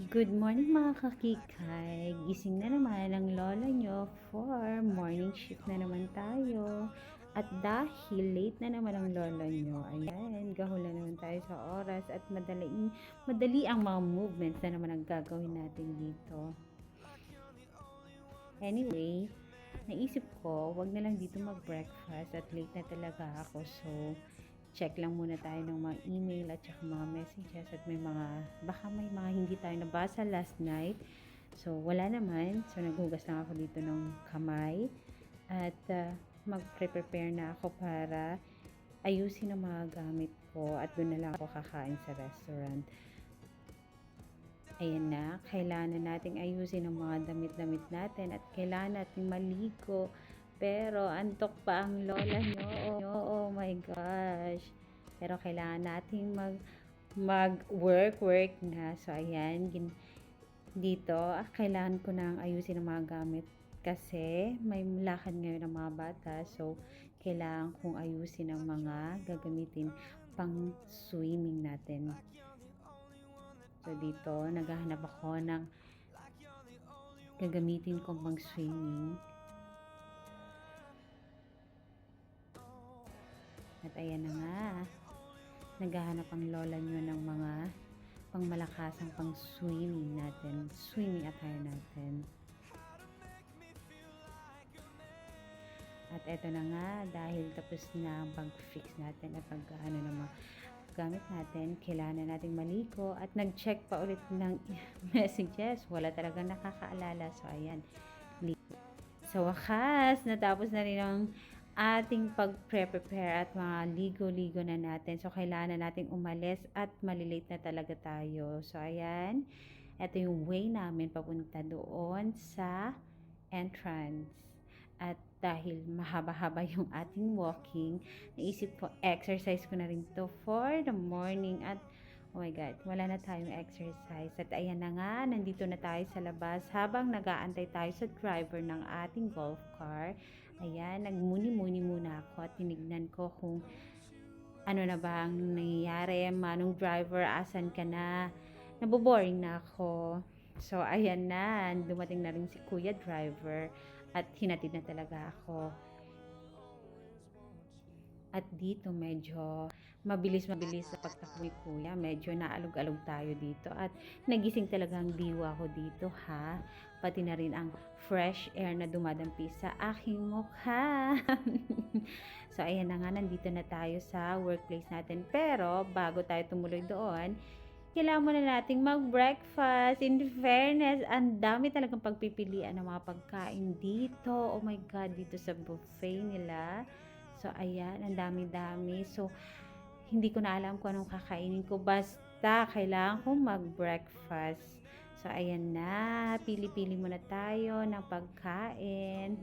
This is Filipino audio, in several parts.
Good morning mga kakikay. Gising na naman ang lola nyo for morning shift na naman tayo. At dahil late na naman ang lola nyo, ayan, gahula naman tayo sa oras at madali ang mga movements na naman ang gagawin natin dito. Anyway, naisip ko, wag na lang dito mag-breakfast at late na talaga ako. So, check lang muna tayo ng mga email at saka mga messages at baka may mga hindi tayo nabasa last night. So, wala naman. So, naghugas lang ako dito ng kamay at mag-prepare na ako para ayusin ang mga gamit ko at doon na lang ako kakain sa restaurant. Ayan na, kailangan nating ayusin ang mga damit-damit natin at kailangan nating maligo. Pero antok pa ang lola nyo. Oh my gosh. Pero kailangan nating mag-work na. So ayan, dito kailangan ko nang ayusin ang mga gamit kasi may lakad ngayon ng mga bata. So kailangan kong ayusin ang mga gagamitin pang swimming natin. So, dito, naghahanap ako ng gagamitin kong pang swimming. At ayan na nga, naghahanap ang lola nyo ng mga pangmalakasang pang swimming natin, swimming attire natin. At eto na nga, dahil tapos na ang pag-fix natin at pag-ano ng mga gamit natin, kailangan nating maligo at nag-check pa ulit ng messages. Wala talagang nakakaalala. So, ayan. Sa wakas, natapos na rin ang ating pag-prepare at mga ligo-ligo na natin. So, kailangan na nating umalis at malilate na talaga tayo. So, ayan. Ito yung way namin papunta doon sa entrance. At dahil mahaba-haba yung ating walking, naisip ko, exercise ko na rin to for the morning. At oh my God, wala na tayong exercise. At ayan na nga, nandito na tayo sa labas habang nag-aantay tayo sa driver ng ating golf car. Ayan, nagmuni-muni muna ako at tinignan ko kung ano na ba ang nangyayari. Manong driver, asan ka na? Naboboring na ako. So, ayan na, dumating na rin si Kuya Driver at hinatid na talaga ako. At dito medyo mabilis sa pagtakbo ni Kuya. Medyo naalog-alog tayo dito at nagising talaga ang diwa ko dito ha. Pati na rin ang fresh air na dumadampi sa aking mukha. So ayan na nga, nandito na tayo sa workplace natin. Pero bago tayo tumuloy doon, kailangan muna nating mag-breakfast. In fairness, ang dami talagang pagpipilian ng mga pagkain dito. Oh my God, dito sa buffet nila. So, ayan, ang dami-dami. So, hindi ko na alam kung anong kakainin ko. Basta, kailangan kong mag-breakfast. So, ayan na. Pili-pili muna tayo ng pagkain.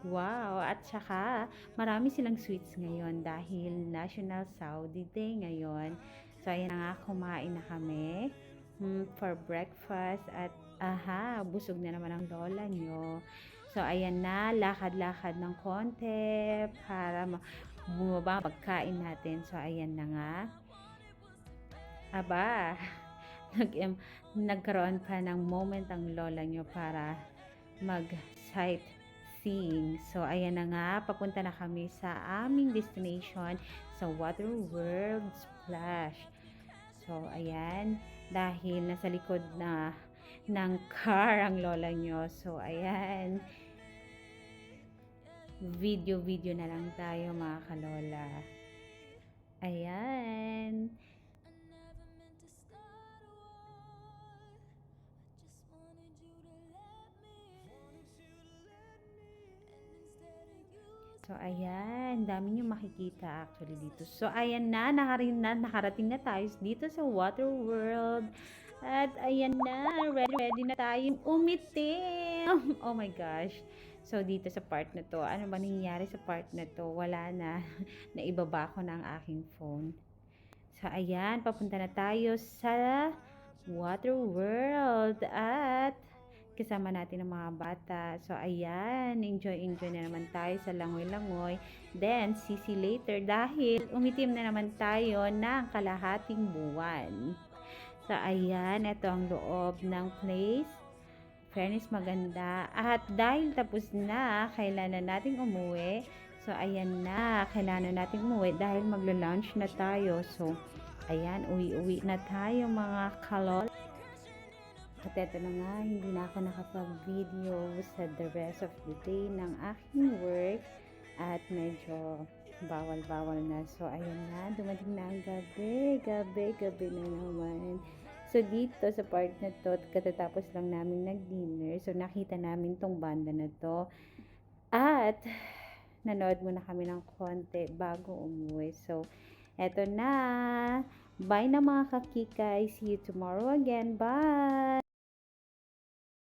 Wow! At saka, marami silang sweets ngayon dahil National Saudi Day ngayon. So, ayan na nga, kumain na kami for breakfast at busog na naman ang lola nyo. So, ayan na, lakad-lakad ng konti para bumaba ang pagkain natin. So, ayan na nga. Aba, nagkaroon pa ng moment ang lola nyo para mag-sightseeing. So, ayan na nga, papunta na kami sa aming destination sa Water World Splash. So, ayan, dahil nasa likod na ng car ang lola nyo. So, ayan, video na lang tayo mga kalola. Ayan. So, ayan. Dami nyo makikita actually dito. So, ayan na. Nakarating na tayo dito sa Water World. At, ayan na. Ready na tayong umitim. Oh my gosh. So, dito sa part na to, ano ba nangyayari sa part na to? Wala na. Naibaba ko na ang aking phone. So, ayan. Papunta na tayo sa Water World. At, kasama natin ang mga bata. So, ayan, enjoy na naman tayo sa langoy-langoy. Then, see later dahil umitim na naman tayo ng kalahating buwan. So, ayan, ito ang loob ng place. Fairness, maganda. At dahil tapos na, kailangan nating umuwi. So, ayan na, kailangan nating umuwi dahil magla-lunch na tayo. So, ayan, uwi-uwi na tayo mga kalol. At eto na nga, hindi na ako nakapag-video sa the rest of the day ng aking work. At medyo bawal-bawal na. So, ayun na, dumating na ang gabi na naman. So, dito sa part na to, katatapos lang namin nag-dinner. So, nakita namin tong banda na to. At, nanood muna kami ng konti bago umuwi. So, eto na. Bye na mga kakikay. See you tomorrow again. Bye!